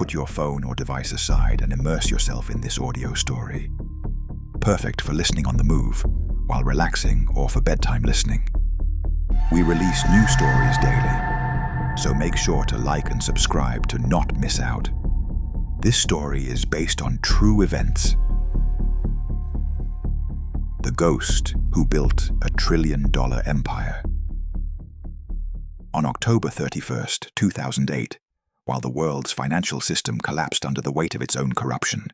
put your phone or device aside and immerse yourself in this audio story. Perfect for listening on the move, while relaxing, or for bedtime listening. We release new stories daily, so make sure to like and subscribe to not miss out. This story is based on true events. The ghost who built a $1 trillion empire. On October 31st, 2008, while the world's financial system collapsed under the weight of its own corruption,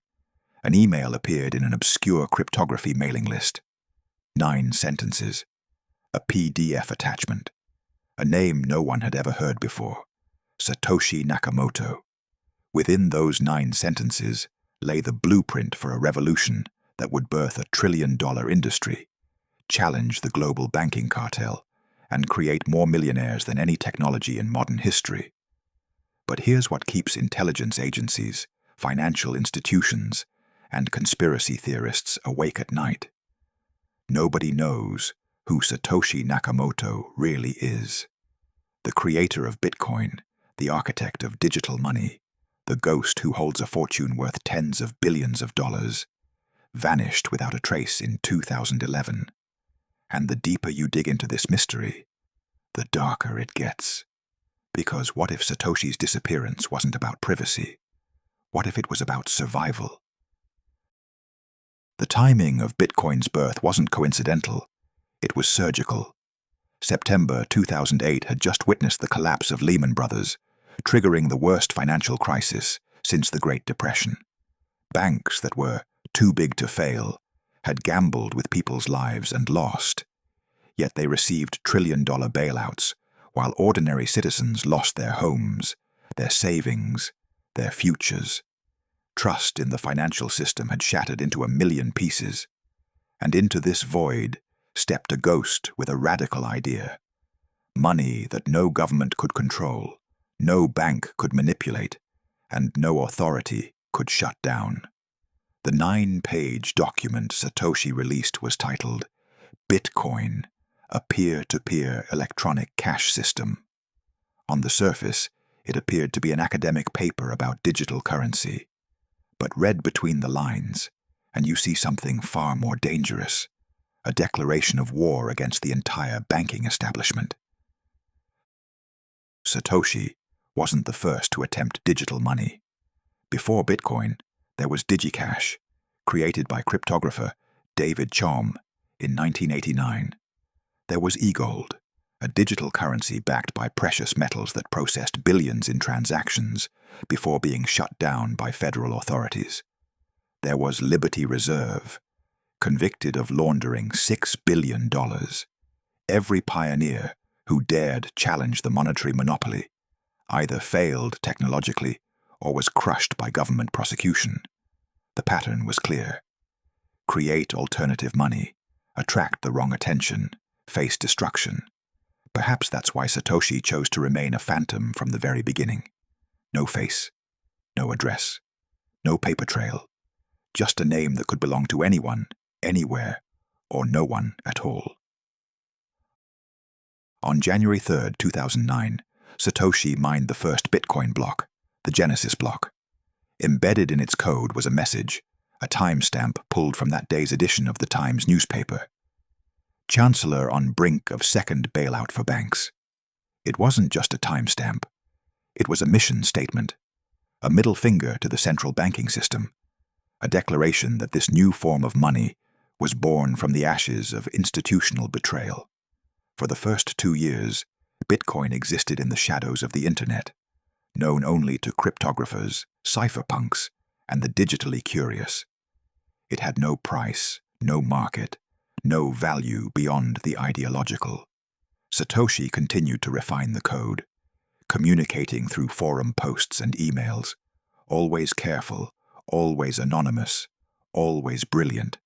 an email appeared in an obscure cryptography mailing list. 9 sentences, a PDF attachment, a name no one had ever heard before, Satoshi Nakamoto. Within those 9 sentences lay the blueprint for a revolution that would birth a $1 trillion industry, challenge the global banking cartel, and create more millionaires than any technology in modern history. But here's what keeps intelligence agencies, financial institutions, and conspiracy theorists awake at night. Nobody knows who Satoshi Nakamoto really is. The creator of Bitcoin, the architect of digital money, the ghost who holds a fortune worth tens of billions of dollars, vanished without a trace in 2011. And the deeper you dig into this mystery, the darker it gets. Because what if Satoshi's disappearance wasn't about privacy? What if it was about survival? The timing of Bitcoin's birth wasn't coincidental. It was surgical. September 2008 had just witnessed the collapse of Lehman Brothers, triggering the worst financial crisis since the Great Depression. Banks that were too big to fail had gambled with people's lives and lost. Yet they received $1 trillion bailouts, while ordinary citizens lost their homes, their savings, their futures. Trust in the financial system had shattered into 1 million pieces, and into this void stepped a ghost with a radical idea. Money that no government could control, no bank could manipulate, and no authority could shut down. The 9-page document Satoshi released was titled Bitcoin, a peer-to-peer electronic cash system. On the surface, it appeared to be an academic paper about digital currency. But read between the lines, and you see something far more dangerous, a declaration of war against the entire banking establishment. Satoshi wasn't the first to attempt digital money. Before Bitcoin, there was DigiCash, created by cryptographer David Chaum in 1989. There was eGold, a digital currency backed by precious metals that processed billions in transactions before being shut down by federal authorities. There was Liberty Reserve, convicted of laundering $6 billion. Every pioneer who dared challenge the monetary monopoly either failed technologically or was crushed by government prosecution. The pattern was clear. Create alternative money, attract the wrong attention, face destruction. Perhaps that's why Satoshi chose to remain a phantom from the very beginning. No face, no address, no paper trail, just a name that could belong to anyone, anywhere, or no one at all. On January 3, 2009, Satoshi mined the first Bitcoin block, the Genesis block. Embedded in its code was a message, a timestamp pulled from that day's edition of the Times newspaper. Chancellor on brink of second bailout for banks. It wasn't just a timestamp. It was a mission statement, a middle finger to the central banking system, a declaration that this new form of money was born from the ashes of institutional betrayal. For the first 2 years, Bitcoin existed in the shadows of the internet, known only to cryptographers, cypherpunks, and the digitally curious. It had no price, no market, no value beyond the ideological. Satoshi continued to refine the code, communicating through forum posts and emails, always careful, always anonymous, always brilliant.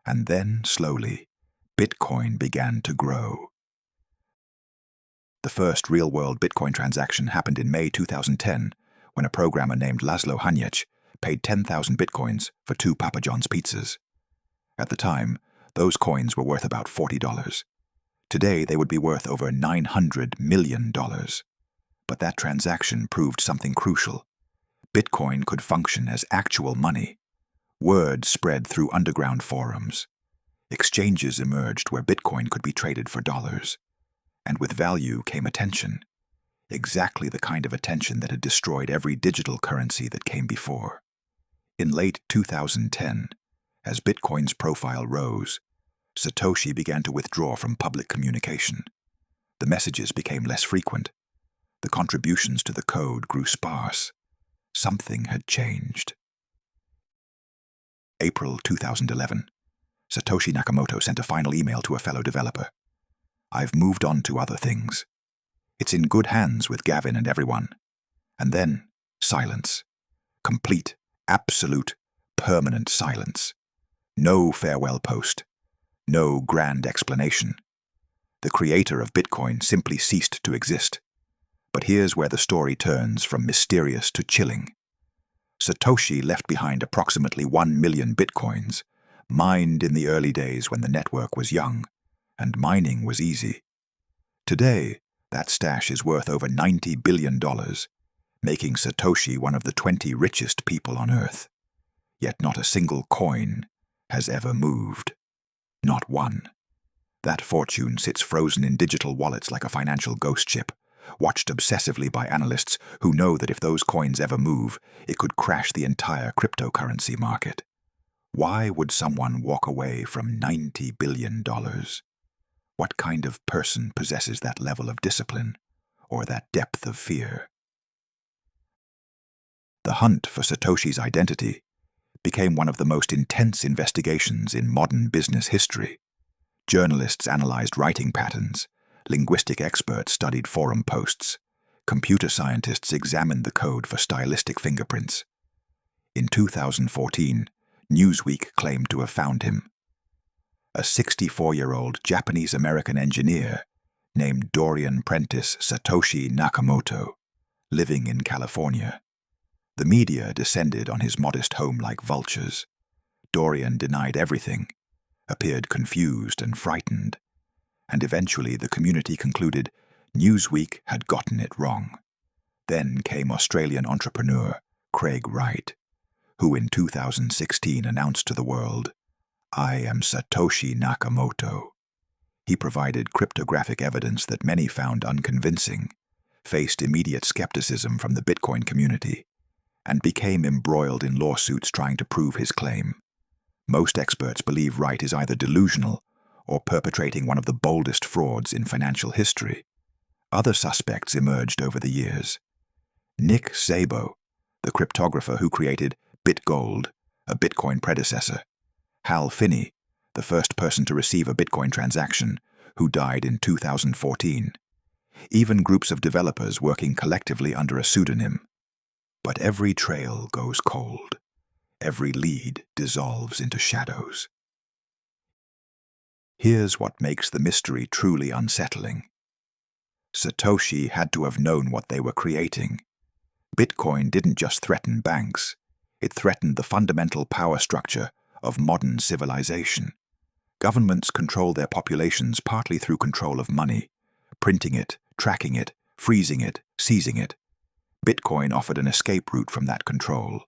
And then, slowly, Bitcoin began to grow. The first real-world Bitcoin transaction happened in May 2010, when a programmer named Laszlo Hanyecz paid 10,000 Bitcoins for 2 Papa John's pizzas. At the time, those coins were worth about $40. Today, they would be worth over $900 million. But that transaction proved something crucial. Bitcoin could function as actual money. Word spread through underground forums. Exchanges emerged where Bitcoin could be traded for dollars. And with value came attention. Exactly the kind of attention that had destroyed every digital currency that came before. In late 2010, as Bitcoin's profile rose, Satoshi began to withdraw from public communication. The messages became less frequent. The contributions to the code grew sparse. Something had changed. April 2011. Satoshi Nakamoto sent a final email to a fellow developer. "I've moved on to other things. It's in good hands with Gavin and everyone." And then, silence. Complete, absolute, permanent silence. No farewell post. No grand explanation. The creator of Bitcoin simply ceased to exist. But here's where the story turns from mysterious to chilling. Satoshi left behind approximately 1 million Bitcoins, mined in the early days when the network was young, and mining was easy. Today, that stash is worth over $90 billion, making Satoshi one of the 20 richest people on Earth. Yet not a single coin has ever moved. Not one. That fortune sits frozen in digital wallets like a financial ghost ship, watched obsessively by analysts who know that if those coins ever move, it could crash the entire cryptocurrency market. Why would someone walk away from $90 billion? What kind of person possesses that level of discipline, or that depth of fear? The hunt for Satoshi's identity became one of the most intense investigations in modern business history. Journalists analyzed writing patterns, linguistic experts studied forum posts, computer scientists examined the code for stylistic fingerprints. In 2014, Newsweek claimed to have found him. A 64-year-old Japanese-American engineer named Dorian Prentice Satoshi Nakamoto, living in California. The media descended on his modest home like vultures. Dorian denied everything, appeared confused and frightened, and eventually the community concluded Newsweek had gotten it wrong. Then came Australian entrepreneur Craig Wright, who in 2016 announced to the world, "I am Satoshi Nakamoto." He provided cryptographic evidence that many found unconvincing, faced immediate skepticism from the Bitcoin community, and became embroiled in lawsuits trying to prove his claim. Most experts believe Wright is either delusional or perpetrating one of the boldest frauds in financial history. Other suspects emerged over the years. Nick Szabo, the cryptographer who created BitGold, a Bitcoin predecessor. Hal Finney, the first person to receive a Bitcoin transaction, who died in 2014. Even groups of developers working collectively under a pseudonym. But every trail goes cold. Every lead dissolves into shadows. Here's what makes the mystery truly unsettling. Satoshi had to have known what they were creating. Bitcoin didn't just threaten banks. It threatened the fundamental power structure of modern civilization. Governments control their populations partly through control of money, printing it, tracking it, freezing it, seizing it. Bitcoin offered an escape route from that control.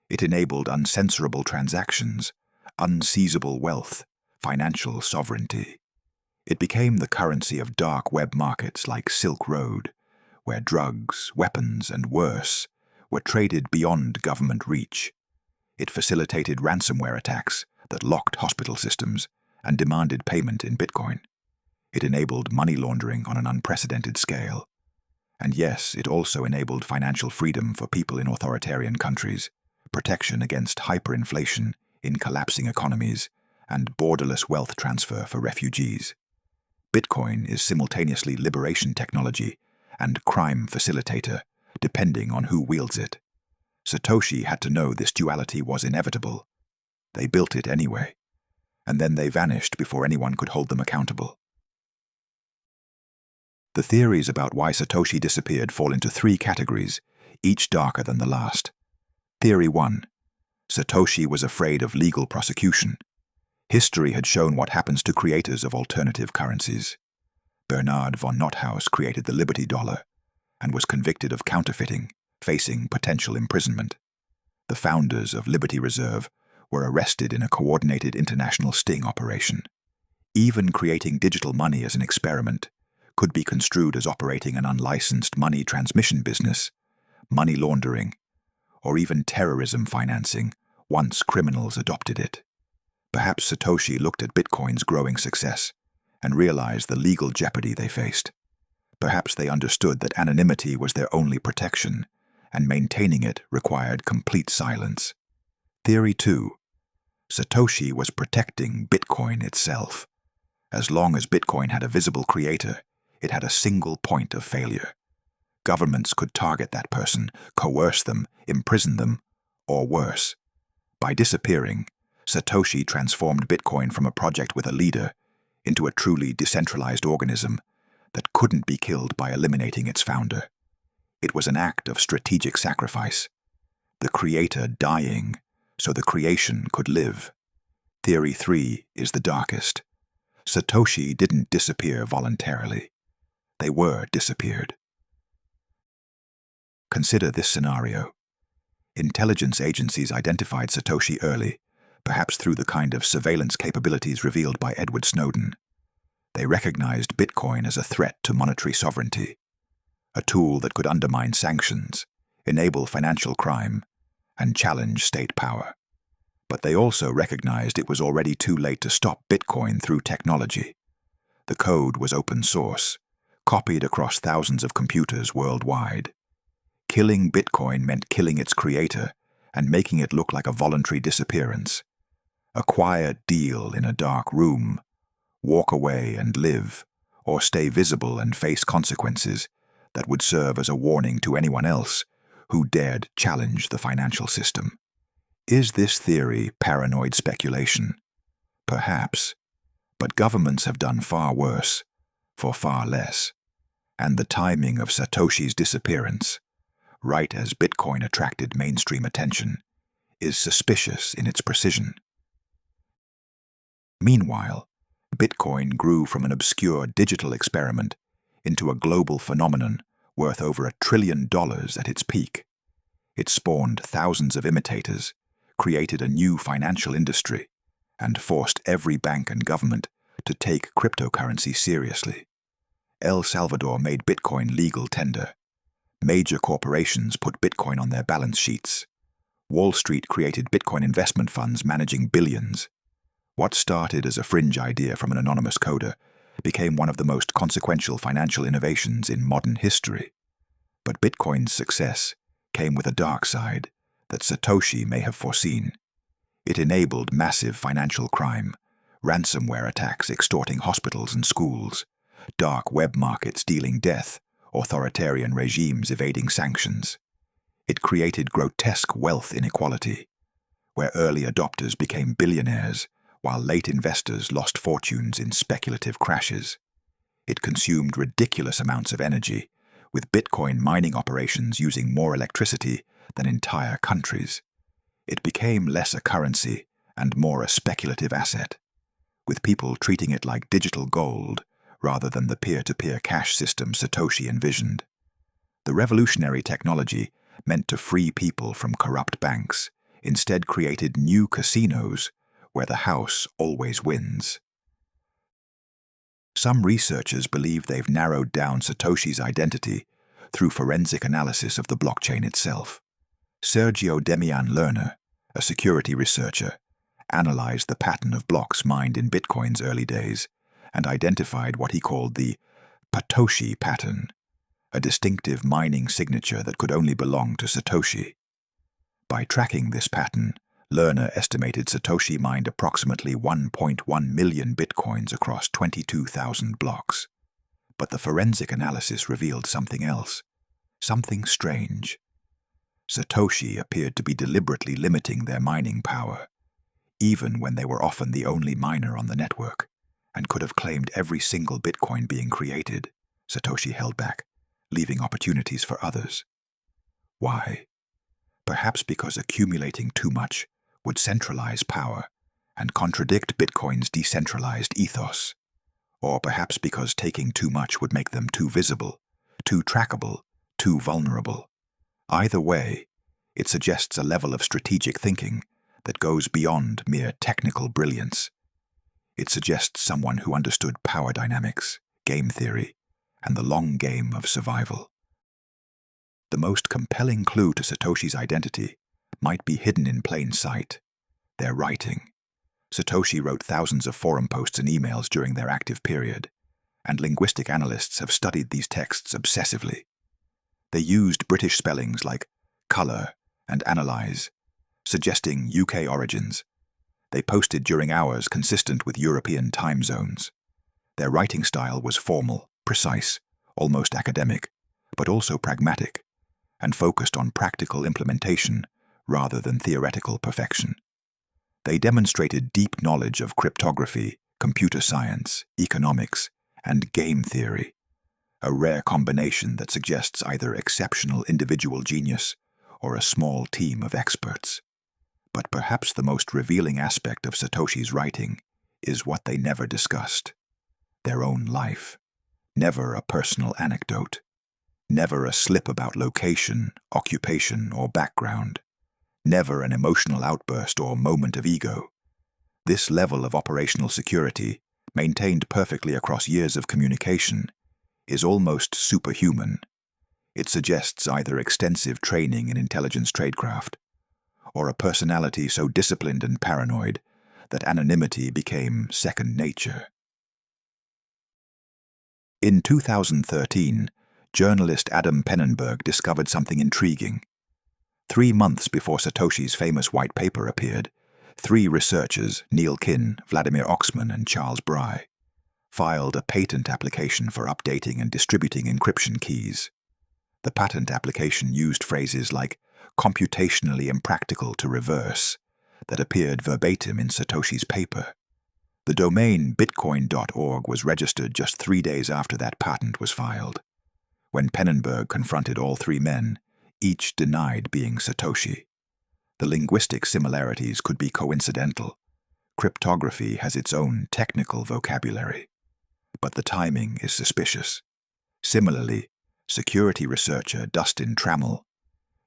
It enabled uncensorable transactions, unseizable wealth, financial sovereignty. It became the currency of dark web markets like Silk Road, where drugs, weapons, and worse were traded beyond government reach. It facilitated ransomware attacks that locked hospital systems and demanded payment in Bitcoin. It enabled money laundering on an unprecedented scale. And yes, it also enabled financial freedom for people in authoritarian countries, protection against hyperinflation in collapsing economies, and borderless wealth transfer for refugees. Bitcoin is simultaneously liberation technology and crime facilitator, depending on who wields it. Satoshi had to know this duality was inevitable. They built it anyway, and then they vanished before anyone could hold them accountable. The theories about why Satoshi disappeared fall into 3 categories, each darker than the last. Theory 1. Satoshi was afraid of legal prosecution. History had shown what happens to creators of alternative currencies. Bernard von Nothaus created the Liberty Dollar and was convicted of counterfeiting, facing potential imprisonment. The founders of Liberty Reserve were arrested in a coordinated international sting operation. Even creating digital money as an experiment could be construed as operating an unlicensed money transmission business, money laundering, or even terrorism financing once criminals adopted it. Perhaps Satoshi looked at Bitcoin's growing success and realized the legal jeopardy they faced. Perhaps they understood that anonymity was their only protection, and maintaining it required complete silence. Theory 2. Satoshi was protecting Bitcoin itself. As long as Bitcoin had a visible creator, it had a single point of failure. Governments could target that person, coerce them, imprison them, or worse. By disappearing, Satoshi transformed Bitcoin from a project with a leader into a truly decentralized organism that couldn't be killed by eliminating its founder. It was an act of strategic sacrifice, the creator dying so the creation could live. Theory 3 is the darkest. Satoshi didn't disappear voluntarily. They were disappeared. Consider this scenario. Intelligence agencies identified Satoshi early, perhaps through the kind of surveillance capabilities revealed by Edward Snowden. They recognized Bitcoin as a threat to monetary sovereignty, a tool that could undermine sanctions, enable financial crime, and challenge state power. But they also recognized it was already too late to stop Bitcoin through technology. The code was open source, copied across thousands of computers worldwide. Killing Bitcoin meant killing its creator and making it look like a voluntary disappearance. A quiet deal in a dark room. Walk away and live, or stay visible and face consequences that would serve as a warning to anyone else who dared challenge the financial system. Is this theory paranoid speculation? Perhaps, but governments have done far worse, for far less. And the timing of Satoshi's disappearance, right as Bitcoin attracted mainstream attention, is suspicious in its precision. Meanwhile, Bitcoin grew from an obscure digital experiment into a global phenomenon worth over $1 trillion at its peak. It spawned thousands of imitators, created a new financial industry, and forced every bank and government to take cryptocurrency seriously. El Salvador made Bitcoin legal tender. Major corporations put Bitcoin on their balance sheets. Wall Street created Bitcoin investment funds managing billions. What started as a fringe idea from an anonymous coder became one of the most consequential financial innovations in modern history. But Bitcoin's success came with a dark side that Satoshi may have foreseen. It enabled massive financial crime, ransomware attacks extorting hospitals and schools, dark web markets dealing death, authoritarian regimes evading sanctions. It created grotesque wealth inequality, where early adopters became billionaires while late investors lost fortunes in speculative crashes. It consumed ridiculous amounts of energy, with Bitcoin mining operations using more electricity than entire countries. It became less a currency and more a speculative asset, with people treating it like digital gold rather than the peer-to-peer cash system Satoshi envisioned. The revolutionary technology, meant to free people from corrupt banks, instead created new casinos where the house always wins. Some researchers believe they've narrowed down Satoshi's identity through forensic analysis of the blockchain itself. Sergio Demian Lerner, a security researcher, analyzed the pattern of blocks mined in Bitcoin's early days and identified what he called the Satoshi pattern, a distinctive mining signature that could only belong to Satoshi. By tracking this pattern, Lerner estimated Satoshi mined approximately 1.1 million bitcoins across 22,000 blocks. But the forensic analysis revealed something else, something strange. Satoshi appeared to be deliberately limiting their mining power, even when they were often the only miner on the network, and could have claimed every single bitcoin being created. Satoshi held back, leaving opportunities for others. Why? Perhaps because accumulating too much would centralize power and contradict Bitcoin's decentralized ethos. Or perhaps because taking too much would make them too visible, too trackable, too vulnerable. Either way, it suggests a level of strategic thinking that goes beyond mere technical brilliance. It suggests someone who understood power dynamics, game theory, and the long game of survival. The most compelling clue to Satoshi's identity might be hidden in plain sight: their writing. Satoshi wrote thousands of forum posts and emails during their active period, and linguistic analysts have studied these texts obsessively. They used British spellings like colour and analyze, suggesting UK origins. They posted during hours consistent with European time zones. Their writing style was formal, precise, almost academic, but also pragmatic, and focused on practical implementation rather than theoretical perfection. They demonstrated deep knowledge of cryptography, computer science, economics, and game theory, a rare combination that suggests either exceptional individual genius or a small team of experts. But perhaps the most revealing aspect of Satoshi's writing is what they never discussed: their own life. Never a personal anecdote. Never a slip about location, occupation, or background. Never an emotional outburst or moment of ego. This level of operational security, maintained perfectly across years of communication, is almost superhuman. It suggests either extensive training in intelligence tradecraft, or a personality so disciplined and paranoid that anonymity became second nature. In 2013, journalist Adam Pennenberg discovered something intriguing. 3 months before Satoshi's famous white paper appeared, 3 researchers, Neil Kinn, Vladimir Oxman, and Charles Bry, filed a patent application for updating and distributing encryption keys. The patent application used phrases like computationally impractical to reverse that appeared verbatim in Satoshi's paper. The domain bitcoin.org was registered just 3 days after that patent was filed. When Pennenberg confronted all 3 men, each denied being Satoshi. The linguistic similarities could be coincidental. Cryptography has its own technical vocabulary. But the timing is suspicious. Similarly, security researcher Dustin Trammell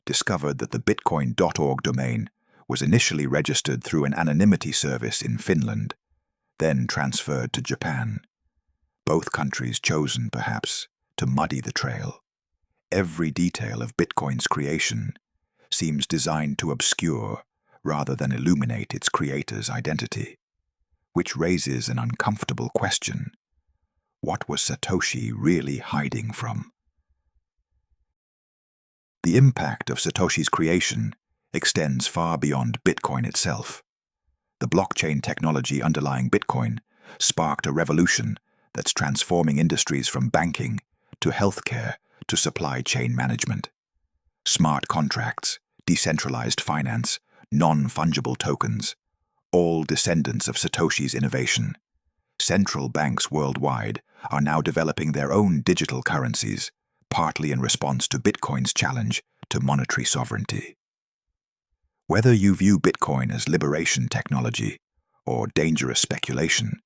discovered that the bitcoin.org domain was initially registered through an anonymity service in Finland, then transferred to Japan. Both countries chosen, perhaps, to muddy the trail. Every detail of Bitcoin's creation seems designed to obscure rather than illuminate its creator's identity, which raises an uncomfortable question: what was Satoshi really hiding from? The impact of Satoshi's creation extends far beyond Bitcoin itself. The blockchain technology underlying Bitcoin sparked a revolution that's transforming industries from banking to healthcare to supply chain management. Smart contracts, decentralized finance, non-fungible tokens, all descendants of Satoshi's innovation. Central banks worldwide are now developing their own digital currencies, partly in response to Bitcoin's challenge to monetary sovereignty. Whether you view Bitcoin as liberation technology or dangerous speculation,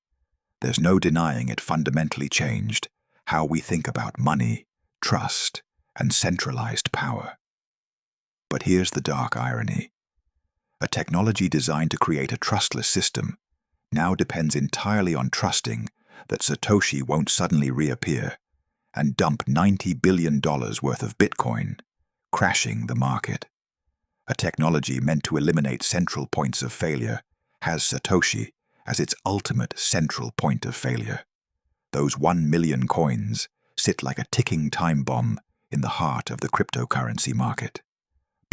there's no denying it fundamentally changed how we think about money, trust, and centralized power. But here's the dark irony. A technology designed to create a trustless system now depends entirely on trusting that Satoshi won't suddenly reappear and dump $90 billion worth of Bitcoin, crashing the market. A technology meant to eliminate central points of failure has Satoshi as its ultimate central point of failure. Those 1 million coins sit like a ticking time bomb in the heart of the cryptocurrency market.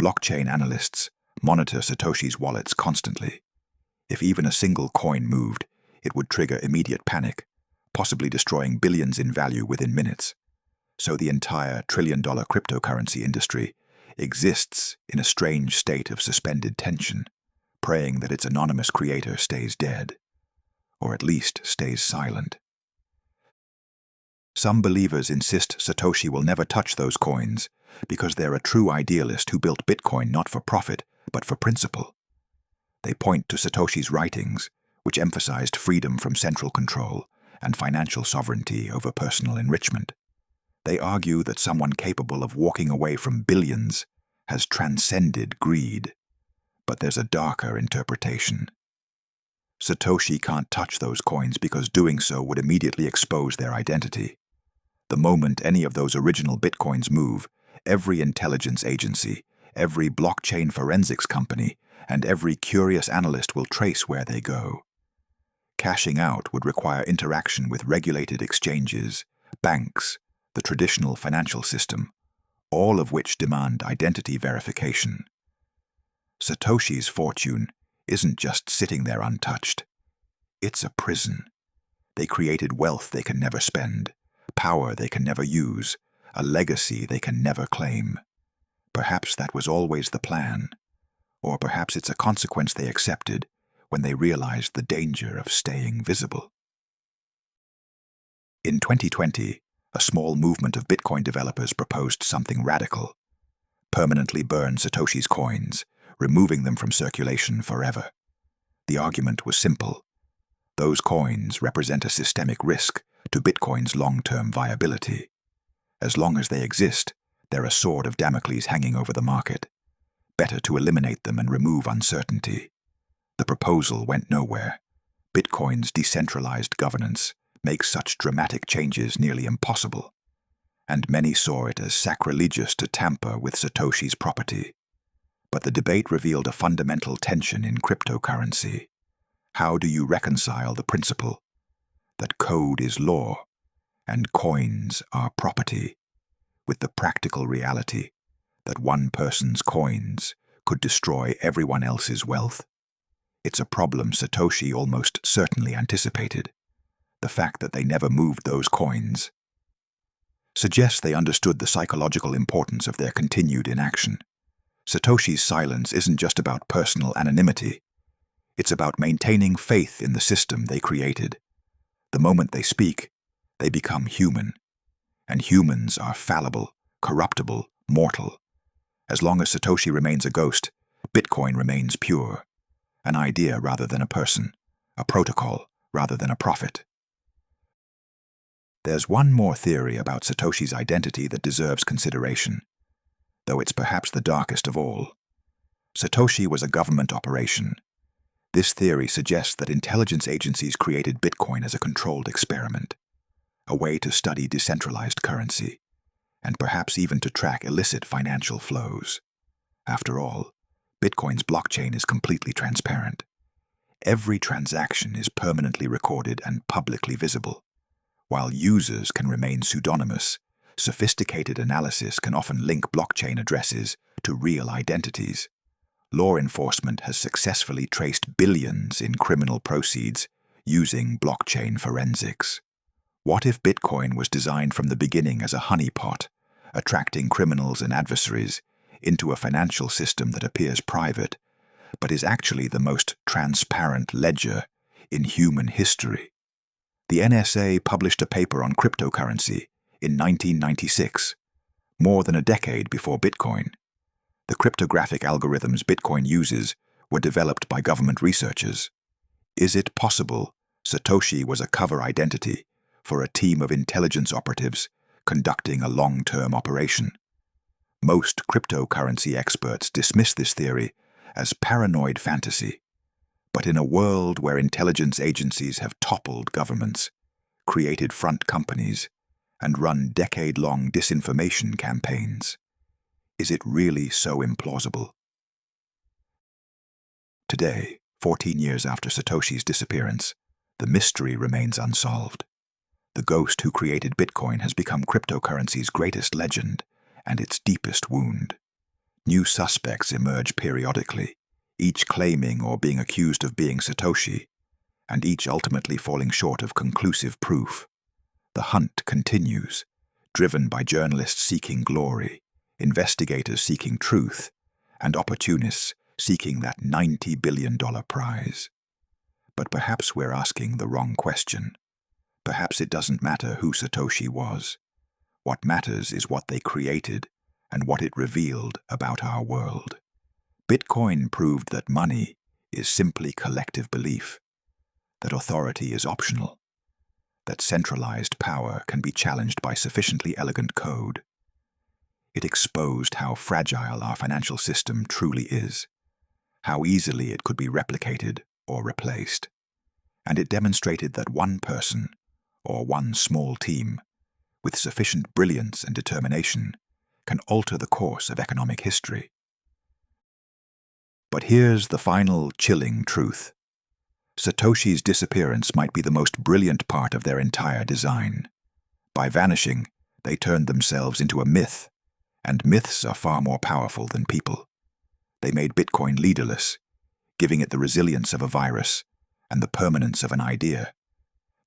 Blockchain analysts monitor Satoshi's wallets constantly. If even a single coin moved, it would trigger immediate panic, possibly destroying billions in value within minutes. So the entire trillion-dollar cryptocurrency industry exists in a strange state of suspended tension, praying that its anonymous creator stays dead, or at least stays silent. Some believers insist Satoshi will never touch those coins because they're a true idealist who built Bitcoin not for profit, but for principle. They point to Satoshi's writings, which emphasized freedom from central control and financial sovereignty over personal enrichment. They argue that someone capable of walking away from billions has transcended greed. But there's a darker interpretation. Satoshi can't touch those coins because doing so would immediately expose their identity. The moment any of those original bitcoins move, every intelligence agency, every blockchain forensics company, and every curious analyst will trace where they go. Cashing out would require interaction with regulated exchanges, banks, the traditional financial system, all of which demand identity verification. Satoshi's fortune isn't just sitting there untouched. It's a prison. They created wealth they can never spend, power they can never use, a legacy they can never claim. Perhaps that was always the plan, or perhaps it's a consequence they accepted when they realized the danger of staying visible. In 2020, a small movement of Bitcoin developers proposed something radical: permanently burn Satoshi's coins, removing them from circulation forever. The argument was simple. Those coins represent a systemic risk to Bitcoin's long-term viability. As long as they exist, they're a sword of Damocles hanging over the market. Better to eliminate them and remove uncertainty. The proposal went nowhere. Bitcoin's decentralized governance makes such dramatic changes nearly impossible, and many saw it as sacrilegious to tamper with Satoshi's property. But the debate revealed a fundamental tension in cryptocurrency. How do you reconcile the principle that code is law and coins are property with the practical reality that one person's coins could destroy everyone else's wealth? It's a problem Satoshi almost certainly anticipated. The fact that they never moved those coins suggests they understood the psychological importance of their continued inaction. Satoshi's silence isn't just about personal anonymity. It's about maintaining faith in the system they created. The moment they speak, they become human. And humans are fallible, corruptible, mortal. As long as Satoshi remains a ghost, Bitcoin remains pure. An idea rather than a person, a protocol rather than a prophet. There's one more theory about Satoshi's identity that deserves consideration, though it's perhaps the darkest of all. Satoshi was a government operation. This theory suggests that intelligence agencies created Bitcoin as a controlled experiment, a way to study decentralized currency, and perhaps even to track illicit financial flows. After all, Bitcoin's blockchain is completely transparent. Every transaction is permanently recorded and publicly visible. While users can remain pseudonymous, sophisticated analysis can often link blockchain addresses to real identities. Law enforcement has successfully traced billions in criminal proceeds using blockchain forensics. What if Bitcoin was designed from the beginning as a honeypot, attracting criminals and adversaries into a financial system that appears private, but is actually the most transparent ledger in human history? The NSA published a paper on cryptocurrency in 1996, more than a decade before Bitcoin. The cryptographic algorithms Bitcoin uses were developed by government researchers. Is it possible Satoshi was a cover identity for a team of intelligence operatives conducting a long-term operation? Most cryptocurrency experts dismiss this theory as paranoid fantasy. But in a world where intelligence agencies have toppled governments, created front companies, and run decade-long disinformation campaigns, is it really so implausible? Today, 14 years after Satoshi's disappearance, the mystery remains unsolved. The ghost who created Bitcoin has become cryptocurrency's greatest legend and its deepest wound. New suspects emerge periodically, each claiming or being accused of being Satoshi, and each ultimately falling short of conclusive proof. The hunt continues, driven by journalists seeking glory, investigators seeking truth, and opportunists seeking that $90 billion prize. But perhaps we're asking the wrong question. Perhaps it doesn't matter who Satoshi was. What matters is what they created and what it revealed about our world. Bitcoin proved that money is simply collective belief, that authority is optional, that centralized power can be challenged by sufficiently elegant code. It exposed how fragile our financial system truly is, how easily it could be replicated or replaced. And it demonstrated that one person, or one small team, with sufficient brilliance and determination, can alter the course of economic history. But here's the final chilling truth. Satoshi's disappearance might be the most brilliant part of their entire design. By vanishing, they turned themselves into a myth, and myths are far more powerful than people. They made Bitcoin leaderless, giving it the resilience of a virus and the permanence of an idea.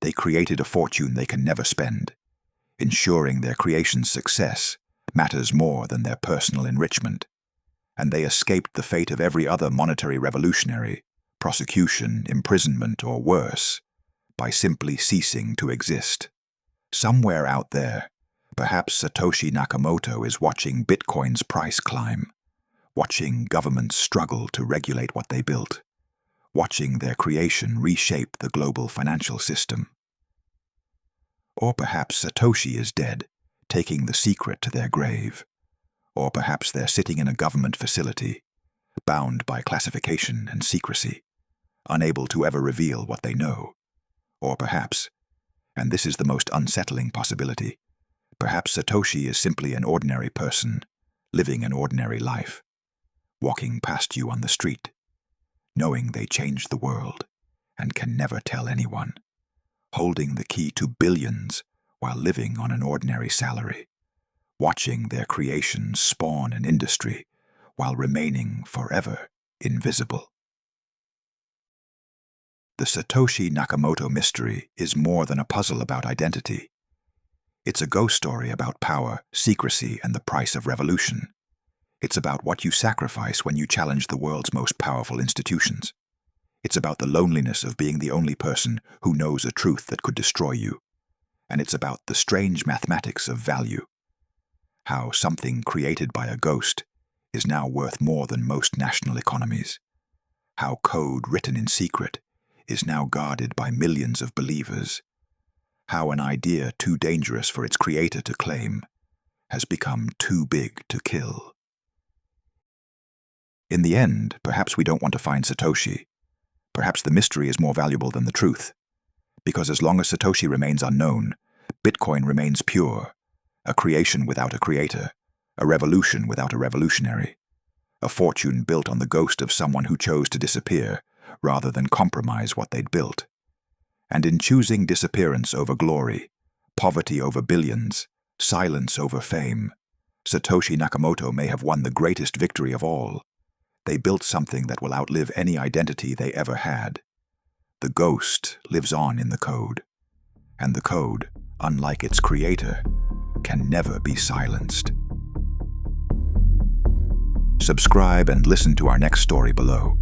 They created a fortune they can never spend, ensuring their creation's success matters more than their personal enrichment. And they escaped the fate of every other monetary revolutionary, prosecution, imprisonment, or worse, by simply ceasing to exist. Somewhere out there, perhaps Satoshi Nakamoto is watching Bitcoin's price climb, watching governments struggle to regulate what they built, watching their creation reshape the global financial system. Or perhaps Satoshi is dead, taking the secret to their grave. Or perhaps they're sitting in a government facility, bound by classification and secrecy, unable to ever reveal what they know. Or perhaps, and this is the most unsettling possibility, perhaps Satoshi is simply an ordinary person, living an ordinary life, walking past you on the street, knowing they changed the world and can never tell anyone, holding the key to billions while living on an ordinary salary, watching their creations spawn an industry while remaining forever invisible. The Satoshi Nakamoto mystery is more than a puzzle about identity. It's a ghost story about power, secrecy, and the price of revolution. It's about what you sacrifice when you challenge the world's most powerful institutions. It's about the loneliness of being the only person who knows a truth that could destroy you. And it's about the strange mathematics of value. How something created by a ghost is now worth more than most national economies. How code written in secret is now guarded by millions of believers. How an idea too dangerous for its creator to claim has become too big to kill. In the end, perhaps we don't want to find Satoshi. Perhaps the mystery is more valuable than the truth. Because as long as Satoshi remains unknown, Bitcoin remains pure, a creation without a creator, a revolution without a revolutionary, a fortune built on the ghost of someone who chose to disappear rather than compromise what they'd built. And in choosing disappearance over glory, poverty over billions, silence over fame, Satoshi Nakamoto may have won the greatest victory of all. They built something that will outlive any identity they ever had. The ghost lives on in the code, and the code, unlike its creator, can never be silenced. Subscribe and listen to our next story below.